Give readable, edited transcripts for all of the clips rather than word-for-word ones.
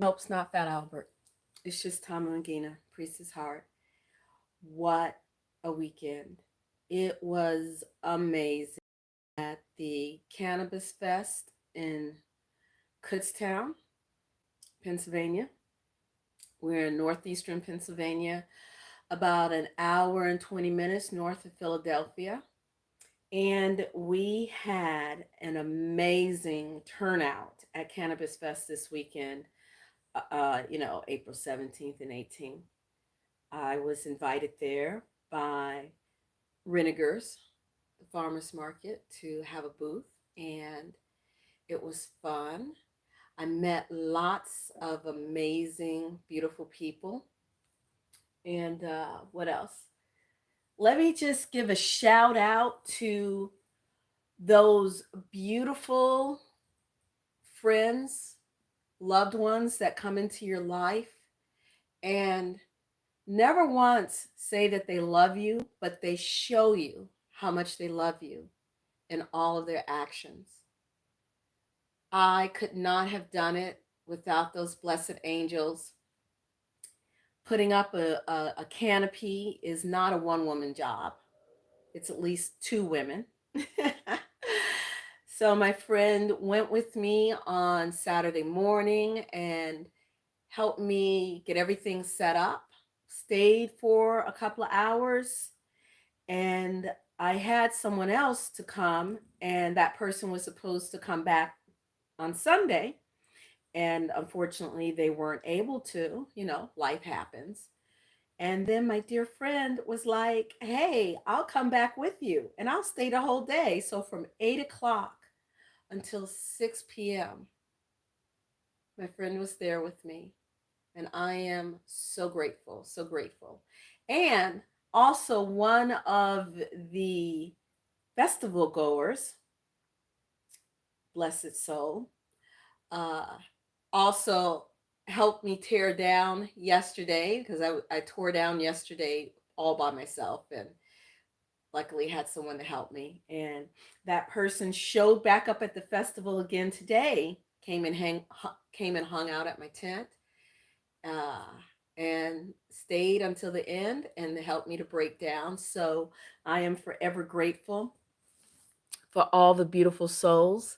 Nope, it's not Fat Albert. It's just Tom and Gina, Priestess Heart. What a weekend. It was amazing at the Cannabis Fest in Kutztown, Pennsylvania. We're in northeastern Pennsylvania, about an hour and 20 minutes north of Philadelphia. And we had an amazing turnout at Cannabis Fest this weekend, April 17th and 18th. I was invited there by Renegers, the farmers market, to have a booth, and it was fun. I met lots of amazing, beautiful people. And what else? Let me just give a shout out to those beautiful friends, loved ones that come into your life and never once say that they love you, but they show you how much they love you in all of their actions. I could not have done it without those blessed angels. Putting up a canopy is not a one woman job, it's at least two women. So my friend went with me on Saturday morning and helped me get everything set up, stayed for a couple of hours, and I had someone else to come, and that person was supposed to come back on Sunday. And unfortunately, they weren't able to. Life happens. And then my dear friend was like, hey, I'll come back with you and I'll stay the whole day. So from 8 o'clock until 6 p.m., my friend was there with me. And I am so grateful, so grateful. And also, one of the festival goers, bless its soul, uh, also helped me tear down yesterday because I tore down yesterday all by myself and luckily had someone to help me. And that person showed back up at the festival again today, came and hung out at my tent, uh, and stayed until the end and helped me to break down. So I am forever grateful for all the beautiful souls.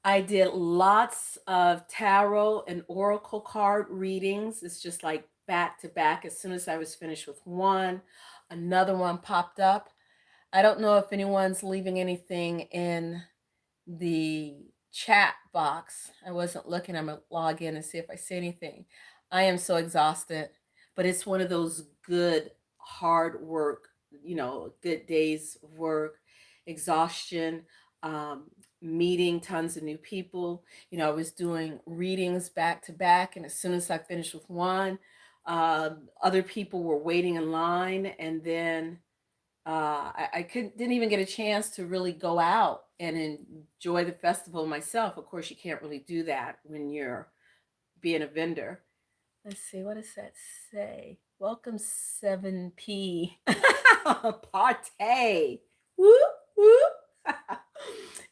I did lots of tarot and oracle card readings. It's just like back to back. As soon as I was finished with one, another one popped up. I don't know if anyone's leaving anything in the chat box. I wasn't looking. I'm going to log in and see if I see anything. I am so exhausted, but it's one of those good, hard work, good days of work, exhaustion, um, meeting tons of new people. I was doing readings back to back, and as soon as I finished with one, other people were waiting in line, and then didn't even get a chance to really go out and enjoy the festival myself. Of course, you can't really do that when you're being a vendor. Let's see, what does that say? Welcome 7P. Party. Woo, woo.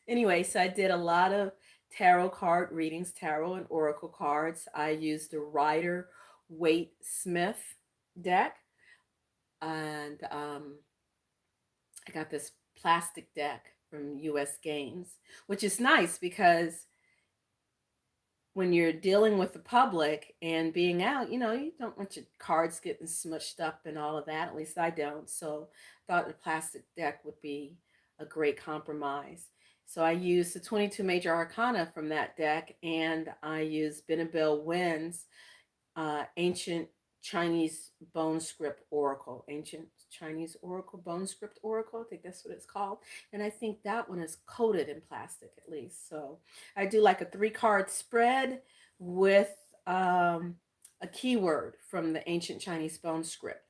Anyway, so I did a lot of tarot card readings, tarot and oracle cards. I used the Rider Waite Smith deck. And I got this plastic deck from US Games, which is nice because when you're dealing with the public and being out, you don't want your cards getting smushed up and all of that. At least I don't. So I thought the plastic deck would be a great compromise. So I used the 22 major arcana from that deck, and I used Benabel Wynn's ancient Chinese bone script oracle, ancient Chinese oracle, bone script oracle. I think that's what it's called. And I think that one is coated in plastic at least. So I do like a 3-card spread with a keyword from the ancient Chinese bone script.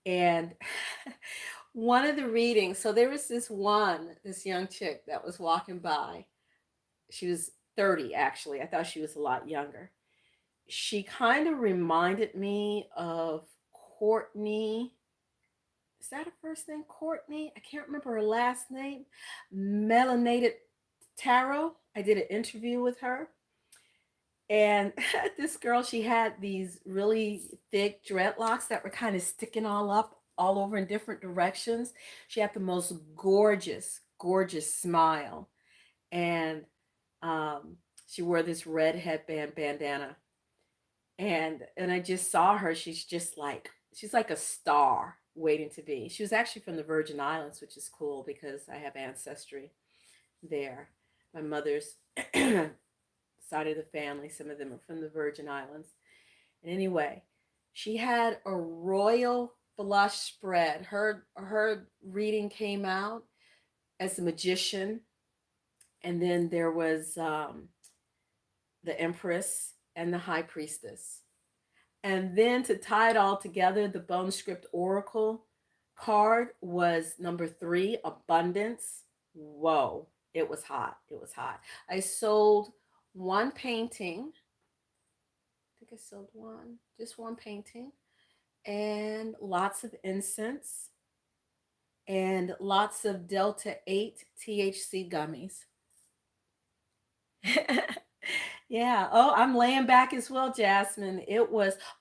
And one of the readings, so there was this young chick that was walking by. She was 30, actually. I thought she was a lot younger. She kind of reminded me of Courtney. Is that her first name? Courtney? I can't remember her last name. Melanated Tarot. I did an interview with her. And this girl, she had these really thick dreadlocks that were kind of sticking all up all over in different directions. She had the most gorgeous, gorgeous smile. And um, she wore this red headband bandana. And I just saw her. She's like a star waiting to be. She was actually from the Virgin Islands, which is cool because I have ancestry there. My mother's side of the family, some of them are from the Virgin Islands. And anyway, she had a royal flush spread. Her reading came out as a magician, and then there was the Empress and the High Priestess. And then to tie it all together, the Bone Script Oracle card was number 3, Abundance. Whoa, it was hot. It was hot. I sold one painting. I think I sold one, just one painting, and lots of incense and lots of Delta 8 THC gummies. Yeah. Oh, I'm laying back as well, Jasmine.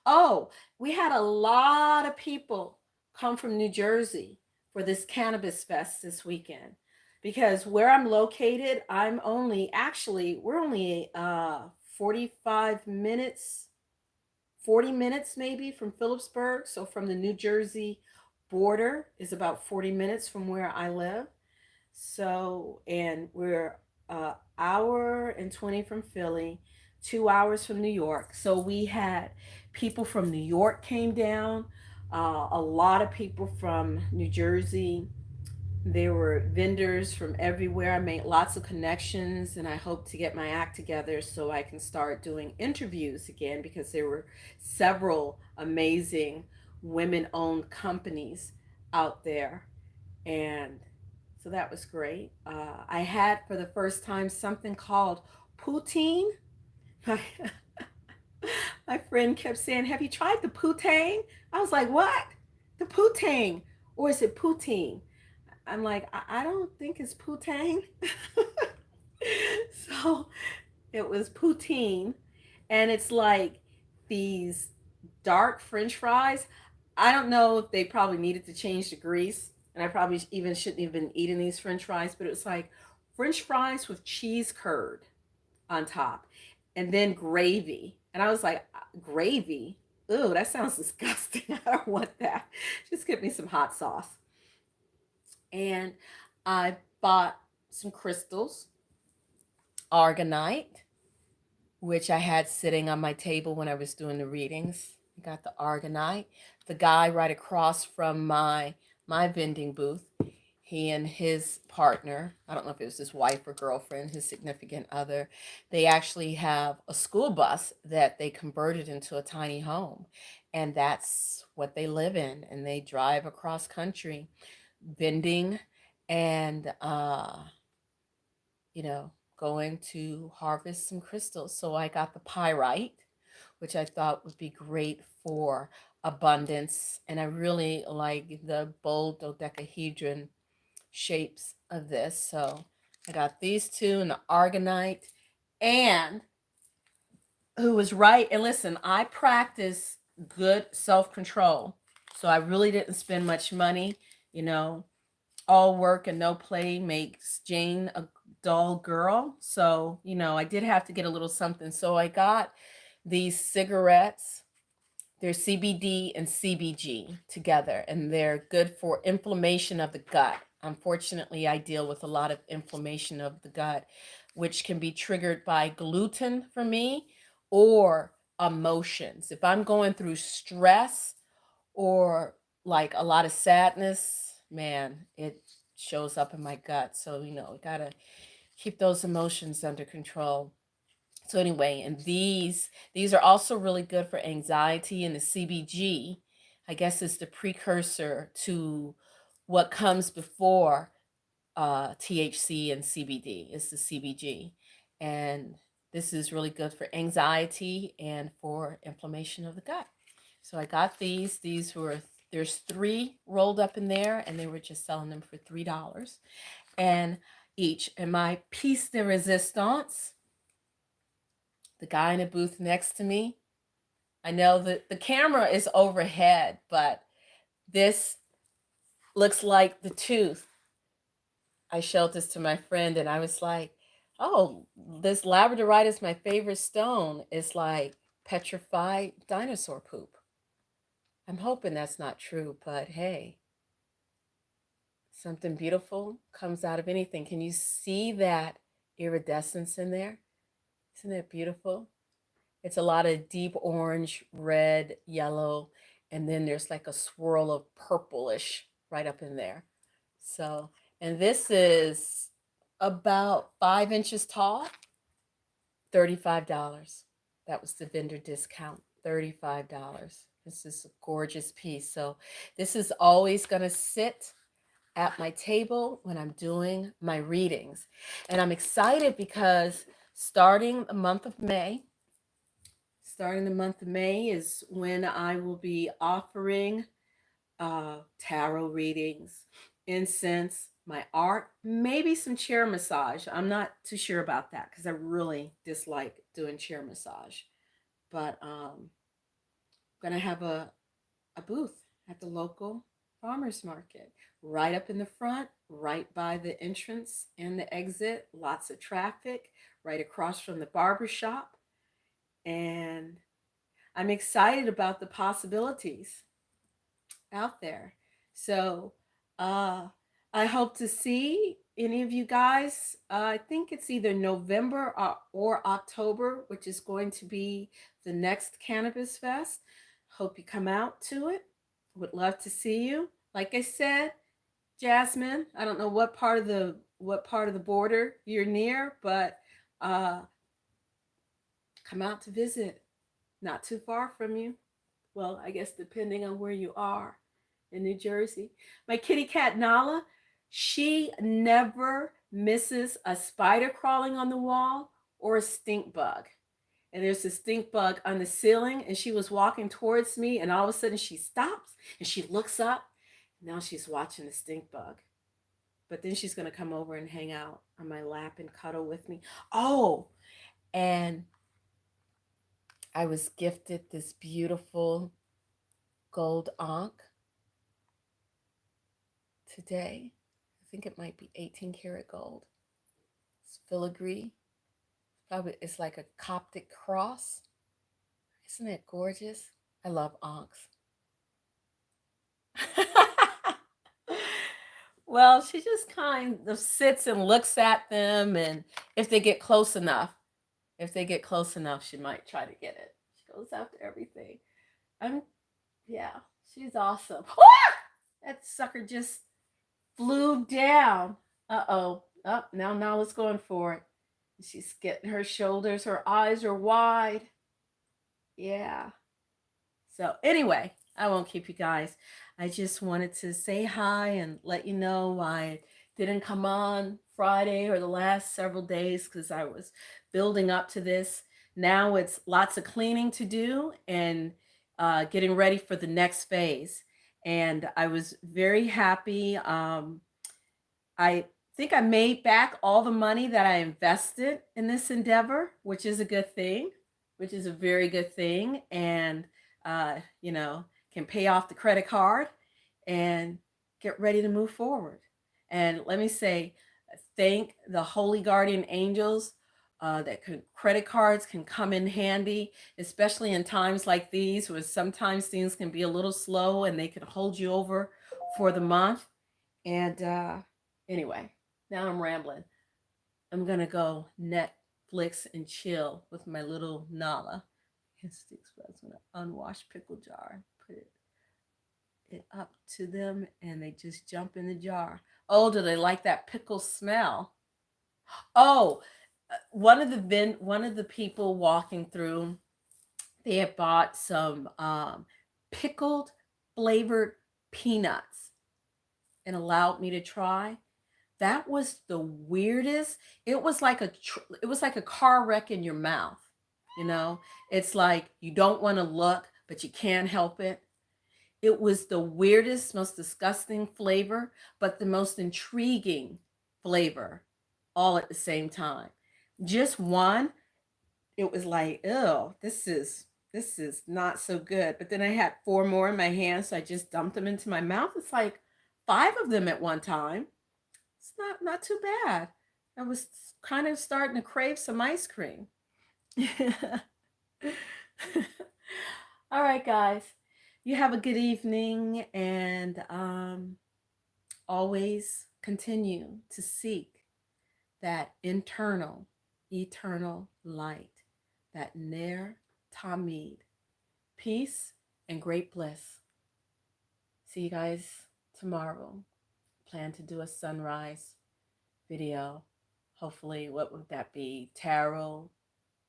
Oh, we had a lot of people come from New Jersey for this Cannabis Fest this weekend because where I'm located, we're only 45 minutes, 40 minutes maybe from Phillipsburg. So from the New Jersey border is about 40 minutes from where I live. So, and we're hour and 20 from Philly, 2 hours from New York. So we had people from New York came down, a lot of people from New Jersey. There were vendors from everywhere. I made lots of connections, and I hope to get my act together so I can start doing interviews again because there were several amazing women owned companies out there. And so that was great. I had for the first time something called poutine. My, my friend kept saying, "Have you tried the poutine?" I was like, "What? The poutine? Or is it poutine?" I'm like, I don't think it's poutine. So it was poutine. And it's like these dark French fries. I don't know if they probably needed to change the grease. And I probably even shouldn't have been eating these French fries, but it was like French fries with cheese curd on top and then gravy. And I was like, gravy? Ooh, that sounds disgusting. I don't want that. Just give me some hot sauce. And I bought some crystals, argonite, which I had sitting on my table when I was doing the readings. I got the argonite. The guy right across from my vending booth, he and his partner, I don't know if it was his wife or girlfriend, his significant other, they actually have a school bus that they converted into a tiny home. And that's what they live in. And they drive across country vending and you know, going to harvest some crystals. So I got the pyrite, which I thought would be great for abundance. And I really like the bold dodecahedron shapes of this. So I got these two and the argonite. And who was right. And listen, I practice good self control. So I really didn't spend much money. You know, all work and no play makes Jane a dull girl. So, you know, I did have to get a little something. So I got these cigarettes. They're CBD and CBG together, and they're good for inflammation of the gut. Unfortunately, I deal with a lot of inflammation of the gut, which can be triggered by gluten for me or emotions. If I'm going through stress or like a lot of sadness, man, it shows up in my gut. So, you know, we gotta keep those emotions under control. So anyway, and these are also really good for anxiety, and the CBG, I guess, is the precursor to what comes before THC and CBD is the CBG. And this is really good for anxiety and for inflammation of the gut. So I got these. There's 3 rolled up in there, and they were just selling them for $3 and each. And my piece de resistance, The guy in the booth next to me, I know that the camera is overhead, but this looks like the tooth. I showed this to my friend and I was like, oh, this labradorite is my favorite stone. It's like petrified dinosaur poop. I'm hoping that's not true, but hey, something beautiful comes out of anything. Can you see that iridescence in there? Isn't it beautiful? It's a lot of deep orange, red, yellow, and then there's like a swirl of purplish right up in there. So, and this is about 5 inches tall, $35. That was the vendor discount, $35. This is a gorgeous piece. So, this is always going to sit at my table when I'm doing my readings. And I'm excited because starting the month of May is when I will be offering tarot readings, incense, my art, maybe some chair massage. I'm not too sure about that because I really dislike doing chair massage. But I'm going to have a booth at the local farmers market right up in the front, right by the entrance and the exit. Lots of traffic right across from the barber shop. And I'm excited about the possibilities out there. So uh, I hope to see any of you guys. I think it's either November or October, which is going to be the next Cannabis Fest. Hope you come out to it. Would love to see you. Like I said, Jasmine, I don't know what part of the border you're near, but uh, come out to visit. Not too far from you. Well, I guess depending on where you are in New Jersey. My kitty cat Nala, she never misses a spider crawling on the wall or a stink bug. And there's a stink bug on the ceiling, and she was walking towards me, and all of a sudden she stops and she looks up. Now she's watching the stink bug. But then she's going to come over and hang out on my lap and cuddle with me. Oh, and I was gifted this beautiful gold ankh today. I think it might be 18 karat gold. It's filigree. Probably it's like a Coptic cross. Isn't it gorgeous? I love ankhs. Well, she just kind of sits and looks at them, and if they get close enough, she might try to get it. She goes after everything. I'm, yeah, she's awesome. That sucker just flew down. Uh-oh. Up now let's going for it. She's getting her shoulders, her eyes are wide. Yeah. So anyway, I won't keep you guys. I just wanted to say hi and let you know I didn't come on Friday or the last several days because I was building up to this. Now it's lots of cleaning to do and getting ready for the next phase. And I was very happy. I think I made back all the money that I invested in this endeavor, which is a good thing, which is a very good thing. And, can pay off the credit card and get ready to move forward. And let me say, thank the holy guardian angels credit cards can come in handy, especially in times like these where sometimes things can be a little slow and they can hold you over for the month. And anyway, now I'm rambling. I'm going to go Netflix and chill with my little Nala. Sticks in an unwashed pickle jar. Put it up to them and they just jump in the jar. Oh, do they like that pickle smell? Oh, one of the people walking through, they had bought some pickled flavored peanuts and allowed me to try. That was the weirdest. It was like a car wreck in your mouth. It's like you don't want to look, but you can't help it. It was the weirdest, most disgusting flavor, but the most intriguing flavor all at the same time. Just one, it was like, oh, this is not so good. But then I had four more in my hand, so I just dumped them into my mouth. It's like five of them at one time. It's not too bad. I was kind of starting to crave some ice cream. All right, guys. You have a good evening, and always continue to seek that internal, eternal light, that Ner Tamid, peace and great bliss. See you guys tomorrow. Plan to do a sunrise video. Hopefully, what would that be? Tarot,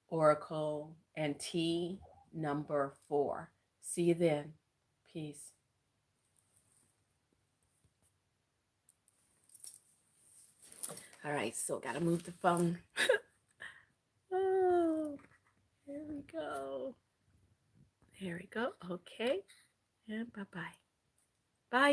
Oracle, and T number 4. See you then. Peace. All right, so gotta move the phone. Oh, here we go. Here we go. Okay. And bye-bye. Bye.